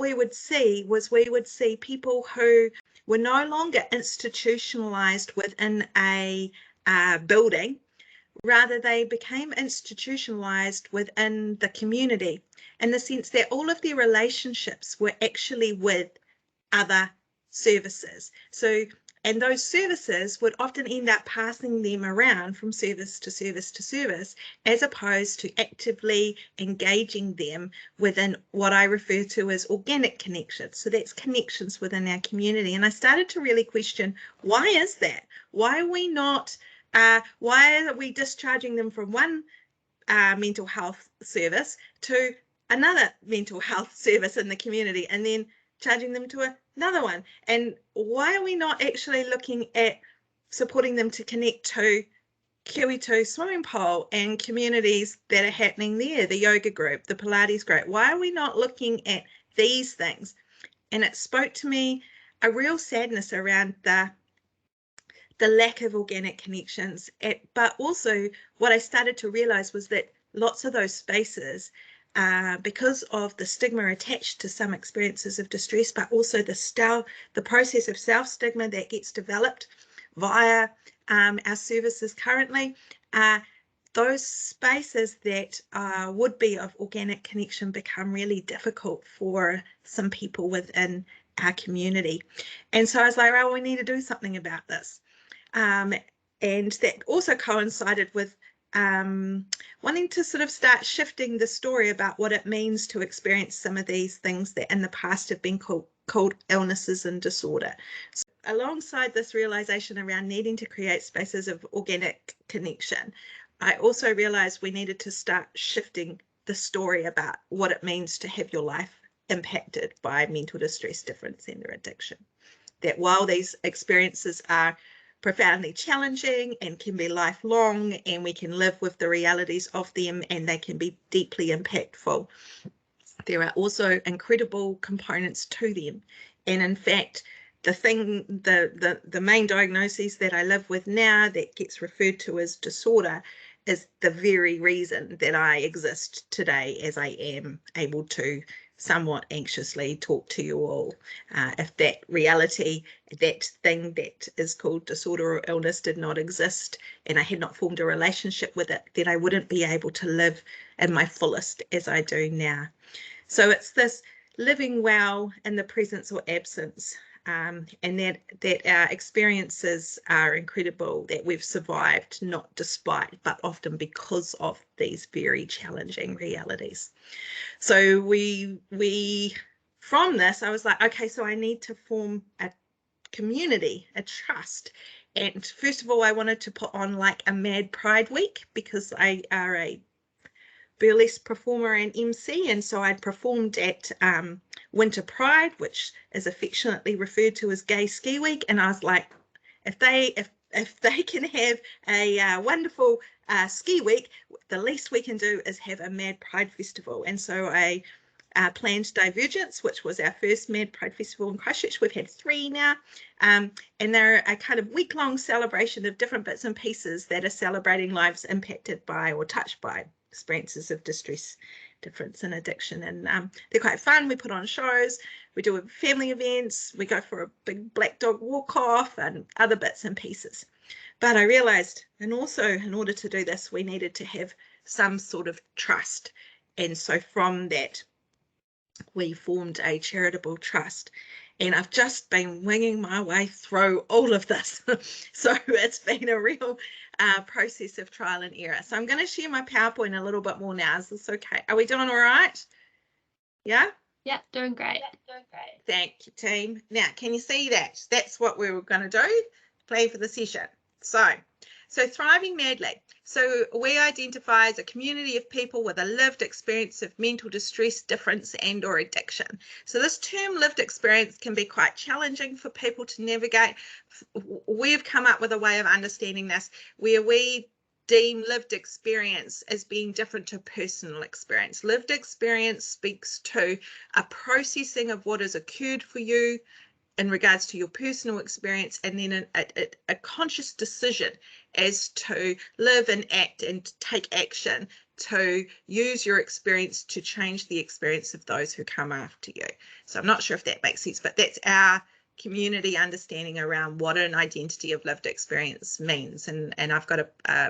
we would see people who were no longer institutionalized within a building. Rather, they became institutionalized within the community, in the sense that all of their relationships were actually with other services. So, and those services would often end up passing them around from service to service to service, as opposed to actively engaging them within what I refer to as organic connections. So that's connections within our community. And I started to really question, why is that? Why are we not, why are we discharging them from one mental health service to another mental health service in the community, and then charging them to another one? And why are we not actually looking at supporting them to connect to QE2 swimming pool and communities that are happening there, the yoga group, the Pilates group? Why are we not looking at these things? And it spoke to me a real sadness around the lack of organic connections. But also what I started to realize was that lots of those spaces, because of the stigma attached to some experiences of distress, but also the process of self-stigma that gets developed via our services currently, those spaces that would be of organic connection become really difficult for some people within our community. And so I was like, well, we need to do something about this. And that also coincided with wanting to sort of start shifting the story about what it means to experience some of these things that in the past have been called illnesses and disorder. So alongside this realization around needing to create spaces of organic connection, I also realized we needed to start shifting the story about what it means to have your life impacted by mental distress, difference, and or addiction. That while these experiences are profoundly challenging and can be lifelong, and we can live with the realities of them, and they can be deeply impactful, there are also incredible components to them. And in fact, the main diagnoses that I live with now that gets referred to as disorder is the very reason that I exist today as I am able to somewhat anxiously talk to you all. If that reality, that thing that is called disorder or illness did not exist, and I had not formed a relationship with it, then I wouldn't be able to live in my fullest as I do now. So it's this living well in the presence or absence, and that our experiences are incredible, that we've survived, not despite, but often because of these very challenging realities. So from this, I was like, okay, so I need to form a community, a trust. And first of all, I wanted to put on like a Mad Pride Week, because I are a burlesque performer and MC, and so I'd performed at Winter Pride, which is affectionately referred to as Gay Ski Week, and I was like, if they can have a wonderful ski week, the least we can do is have a Mad Pride Festival. And so I planned Divergence, which was our first Mad Pride Festival in Christchurch. We've had 3 now, and they're a kind of week-long celebration of different bits and pieces that are celebrating lives impacted by or touched by experiences of distress, difference, and addiction. And they're quite fun. We put on shows, we do family events, we go for a big black dog walk off and other bits and pieces. But I realized, and also in order to do this, we needed to have some sort of trust. And so from that, we formed a charitable trust. And I've just been winging my way through all of this. So it's been a real process of trial and error. So I'm going to share my PowerPoint a little bit more now. Is this okay? Are we doing all right? Yeah? Yeah, doing great. Thank you, team. Now, can you see that? That's what we were going to do, play for the session. So Thriving Madly. So we identify as a community of people with a lived experience of mental distress, difference, and or addiction. So this term lived experience can be quite challenging for people to navigate. We've come up with a way of understanding this where we deem lived experience as being different to personal experience. Lived experience speaks to a processing of what has occurred for you in regards to your personal experience, and then a conscious decision as to live and act and take action to use your experience to change the experience of those who come after you. So I'm not sure if that makes sense, but that's our community understanding around what an identity of lived experience means. And I've got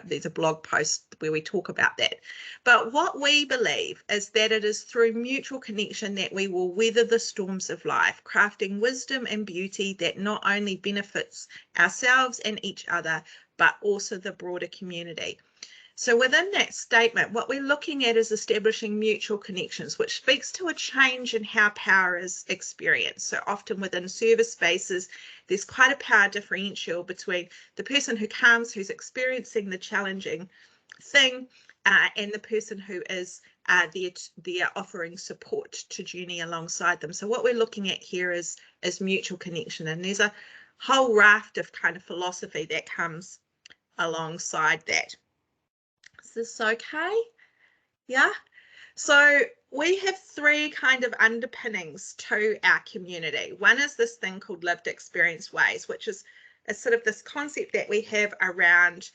there's a blog post where we talk about that. But what we believe is that it is through mutual connection that we will weather the storms of life, crafting wisdom and beauty that not only benefits ourselves and each other, but also the broader community. So within that statement, what we're looking at is establishing mutual connections, which speaks to a change in how power is experienced. So often within service spaces, there's quite a power differential between the person who comes, who's experiencing the challenging thing, and the person who is there offering support to journey alongside them. So what we're looking at here is mutual connection, and there's a whole raft of kind of philosophy that comes alongside that. Is this okay? Yeah. So we have three kind of underpinnings to our community. One is this thing called lived experience ways, which is sort of this concept that we have around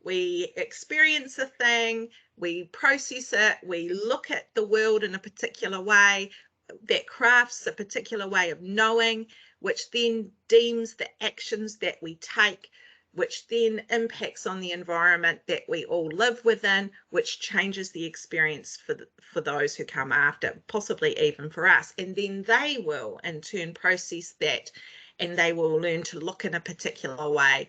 we experience a thing, we process it, we look at the world in a particular way that crafts a particular way of knowing, which then deems the actions that we take, which then impacts on the environment that we all live within, which changes the experience for those who come after, possibly even for us. And then they will in turn process that, and they will learn to look in a particular way.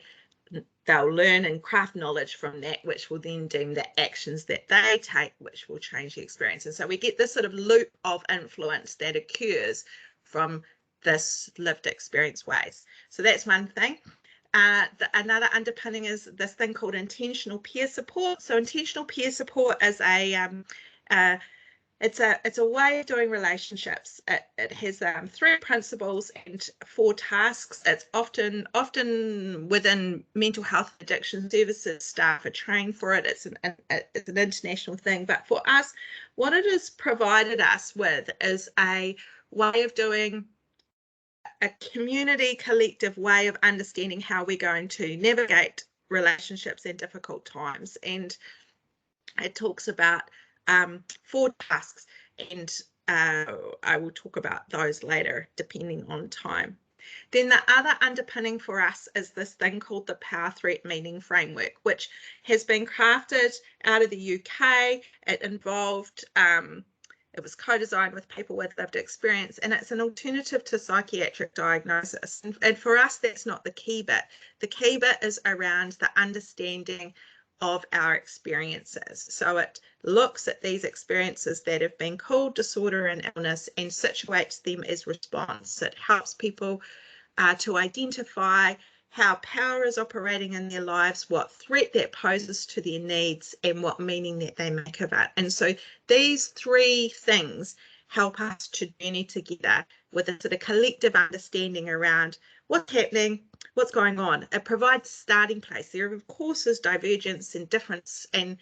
They'll learn and craft knowledge from that, which will then deem the actions that they take, which will change the experience. And so we get this sort of loop of influence that occurs from this lived experience ways. So that's one thing. Another underpinning is this thing called intentional peer support. So intentional peer support is it's a way of doing relationships. It has 3 principles and 4 tasks. It's often within mental health addiction services, staff are trained for it. It's an international thing, but for us, what it has provided us with is a way of doing a community collective way of understanding how we're going to navigate relationships in difficult times. And it talks about 4 tasks, and I will talk about those later depending on time. Then the other underpinning for us is this thing called the Power Threat Meaning Framework, which has been crafted out of the UK. It involved it was co-designed with people with lived experience, and it's an alternative to psychiatric diagnosis. And for us, that's not the key bit. The key bit is around the understanding of our experiences. So it looks at these experiences that have been called disorder and illness and situates them as response. It helps people to identify how power is operating in their lives, what threat that poses to their needs, and what meaning that they make of it. And so these 3 things help us to journey together with a sort of collective understanding around what's happening, what's going on. It provides a starting place. There, of course, is divergence and difference, and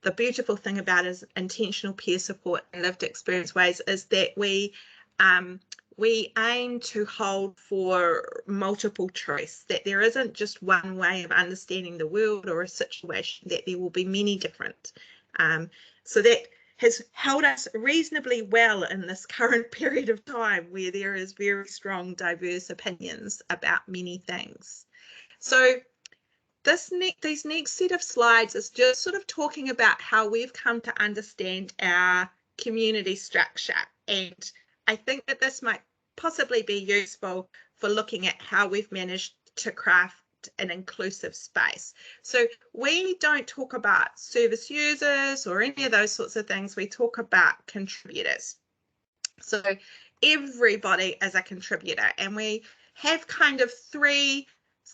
the beautiful thing about is intentional peer support and lived experience ways is that we aim to hold for multiple truths, that there isn't just one way of understanding the world or a situation, that there will be many different. So that has held us reasonably well in this current period of time where there is very strong diverse opinions about many things. So these next set of slides is just sort of talking about how we've come to understand our community structure, and I think that this might possibly be useful for looking at how we've managed to craft an inclusive space. So we don't talk about service users or any of those sorts of things. We talk about contributors. So everybody is a contributor, and we have kind of three,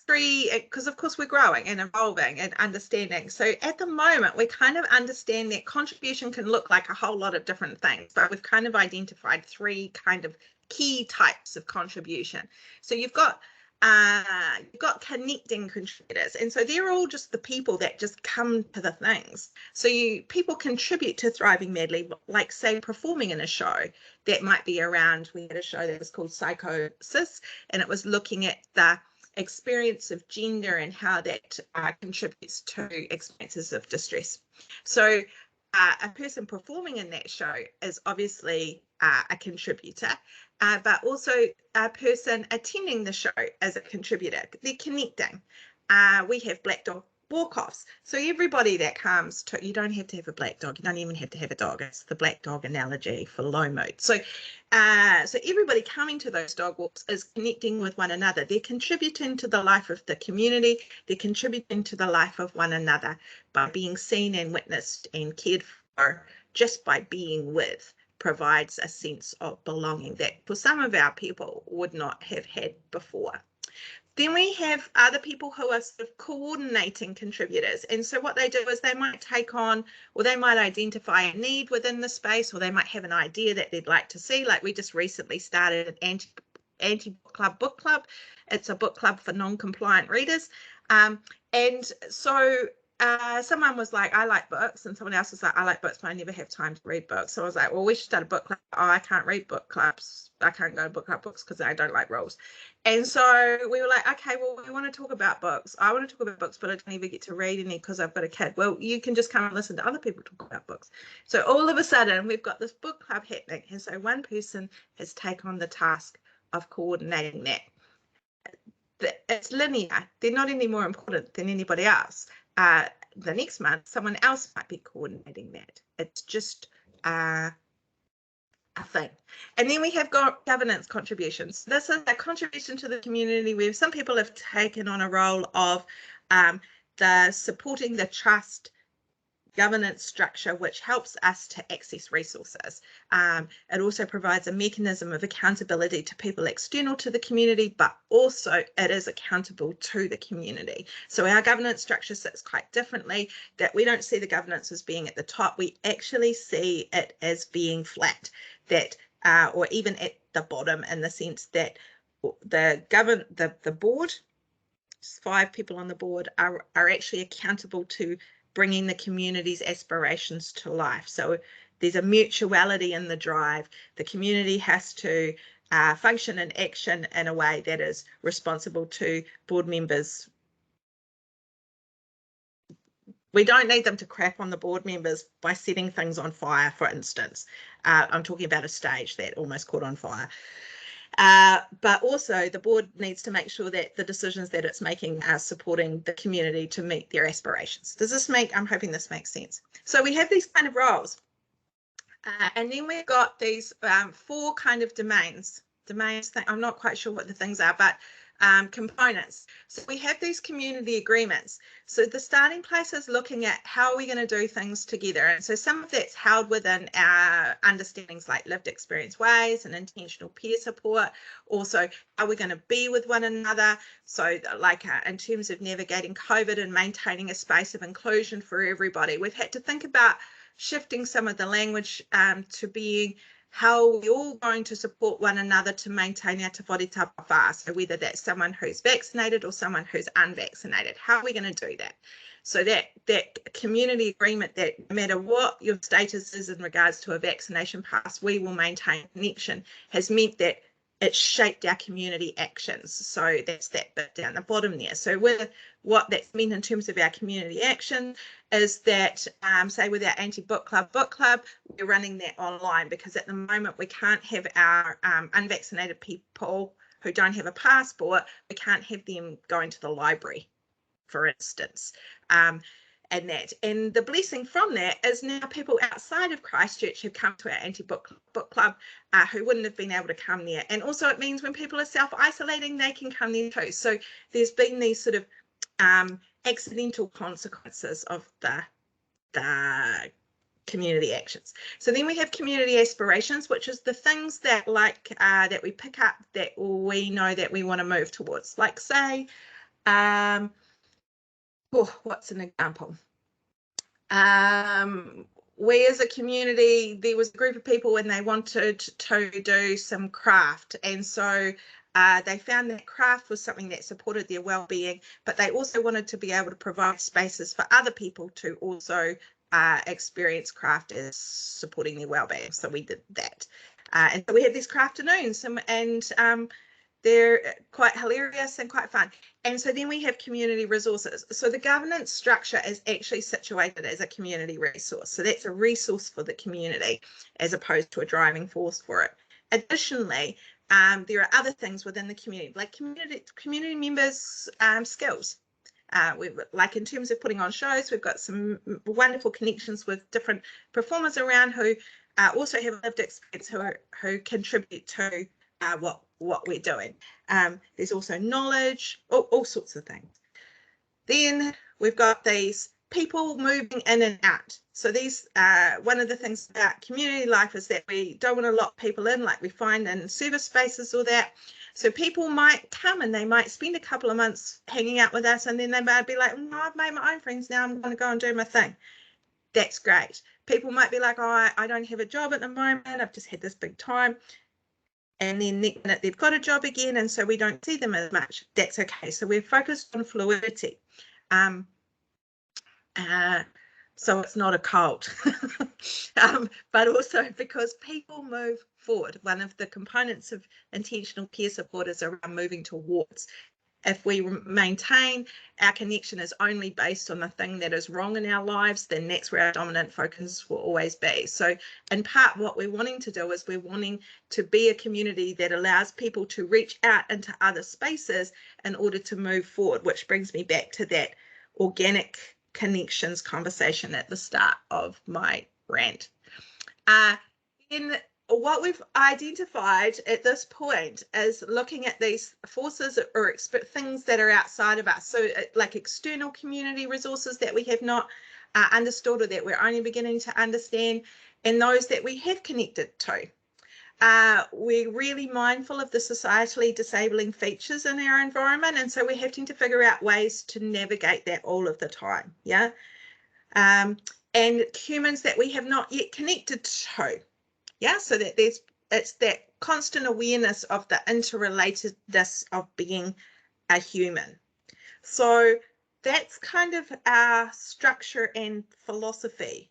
because of course we're growing and evolving and understanding. So at the moment, we kind of understand that contribution can look like a whole lot of different things, but we've kind of identified 3 kind of key types of contribution. So you've got connecting contributors, and so they're all just the people that just come to the things. So people contribute to Thriving Madly, like say performing in a show that might be around. We had a show that was called Psychosis, and it was looking at the experience of gender and how that contributes to experiences of distress. So a person performing in that show is obviously a contributor, but also a person attending the show as a contributor. They're connecting. We have black dog walk-offs. So everybody that comes to, you don't have to have a black dog. You don't even have to have a dog. It's the black dog analogy for low mood. So everybody coming to those dog walks is connecting with one another. They're contributing to the life of the community. They're contributing to the life of one another by being seen and witnessed and cared for just by being with provides a sense of belonging that for some of our people would not have had before. Then we have other people who are sort of coordinating contributors. And so what they do is they might take on, or they might identify a need within the space, or they might have an idea that they'd like to see. Like we just recently started an anti-book club. It's a book club for non-compliant readers. And so someone was like, I like books, and someone else was like, I like books, but I never have time to read books. So I was like, well, we should start a book club. Oh, I can't read book clubs. I can't go to book club books because I don't like rules. And so we were like, okay, well, we want to talk about books. I want to talk about books, but I don't even get to read any because I've got a kid. Well, you can just come and listen to other people talk about books. So all of a sudden, we've got this book club happening. And so one person has taken on the task of coordinating that. It's linear. They're not any more important than anybody else. The next month, someone else might be coordinating that. It's just a thing. And then we have governance contributions. This is a contribution to the community where some people have taken on a role of the supporting the trust governance structure, which helps us to access resources. It also provides a mechanism of accountability to people external to the community, but also it is accountable to the community. So our governance structure sits quite differently, that we don't see the governance as being at the top. We actually see it as being flat, that or even at the bottom, in the sense that the board, 5 people on the board, are actually accountable to bringing the community's aspirations to life. So there's a mutuality in the drive. The community has to function and action in a way that is responsible to board members. We don't need them to crap on the board members by setting things on fire, for instance. I'm talking about a stage that almost caught on fire. But also the board needs to make sure that the decisions that it's making are supporting the community to meet their aspirations. Does this make, I'm hoping this makes sense. So we have these kind of roles. And then we've got these 4 kind of domains. I'm not quite sure what the things are, but components. So we have these community agreements. So the starting place is looking at how are we going to do things together. And so some of that's held within our understandings like lived experience ways and intentional peer support. Also, how we're going to be with one another. So like in terms of navigating COVID and maintaining a space of inclusion for everybody, we've had to think about shifting some of the language to being how we're all going to support one another to maintain our te whare tapa. So whether that's someone who's vaccinated or someone who's unvaccinated, how are we going to do that? So that community agreement that no matter what your status is in regards to a vaccination pass, we will maintain connection, has meant that it's shaped our community actions. So that's that bit down the bottom there. So what that's meant in terms of our community action is that, say with our anti-book club book club, we're running that online because at the moment we can't have our unvaccinated people who don't have a passport, we can't have them going to the library, for instance. And the blessing from that is now people outside of Christchurch have come to our anti-book book club who wouldn't have been able to come there. And also it means when people are self-isolating, they can come there too. So there's been these sort of accidental consequences of the community actions. So then we have community aspirations, which is the things that that we pick up that we know that we want to move towards. Like say, what's an example? We as a community, there was a group of people and they wanted to do some craft, and so they found that craft was something that supported their well-being, but they also wanted to be able to provide spaces for other people to also experience craft as supporting their well-being. So we did that, and so we had these craft afternoons, and they're quite hilarious and quite fun. And so then we have community resources. So the governance structure is actually situated as a community resource. So that's a resource for the community as opposed to a driving force for it. Additionally, there are other things within the community, like community members' skills. Like in terms of putting on shows, we've got some wonderful connections with different performers around who also have lived experience who contribute to what we're doing. There's also knowledge, all sorts of things. Then we've got these people moving in and out. So these one of the things about community life is that we don't want to lock people in like we find in service spaces or that. So people might come and they might spend a couple of months hanging out with us, and then they might be like, no, I've made my own friends now, I'm going to go and do my thing. That's great. People might be like, oh, I don't have a job at the moment, I've just had this big time. And then next minute they've got a job again, and so we don't see them as much. That's okay. So we're focused on fluidity. So it's not a cult, but also because people move forward. One of the components of intentional peer support is around moving towards. If we maintain our connection is only based on the thing that is wrong in our lives, then that's where our dominant focus will always be. So in part, what we're wanting to do is we're wanting to be a community that allows people to reach out into other spaces in order to move forward, which brings me back to that organic connections conversation at the start of my rant. In what we've identified at this point is looking at these forces or things that are outside of us. So like external community resources that we have not understood or that we're only beginning to understand, and those that we have connected to. We're really mindful of the societally disabling features in our environment, and so we're having to figure out ways to navigate that all of the time. Yeah. And humans that we have not yet connected to. Yeah, so that it's that constant awareness of the interrelatedness of being a human. So that's kind of our structure and philosophy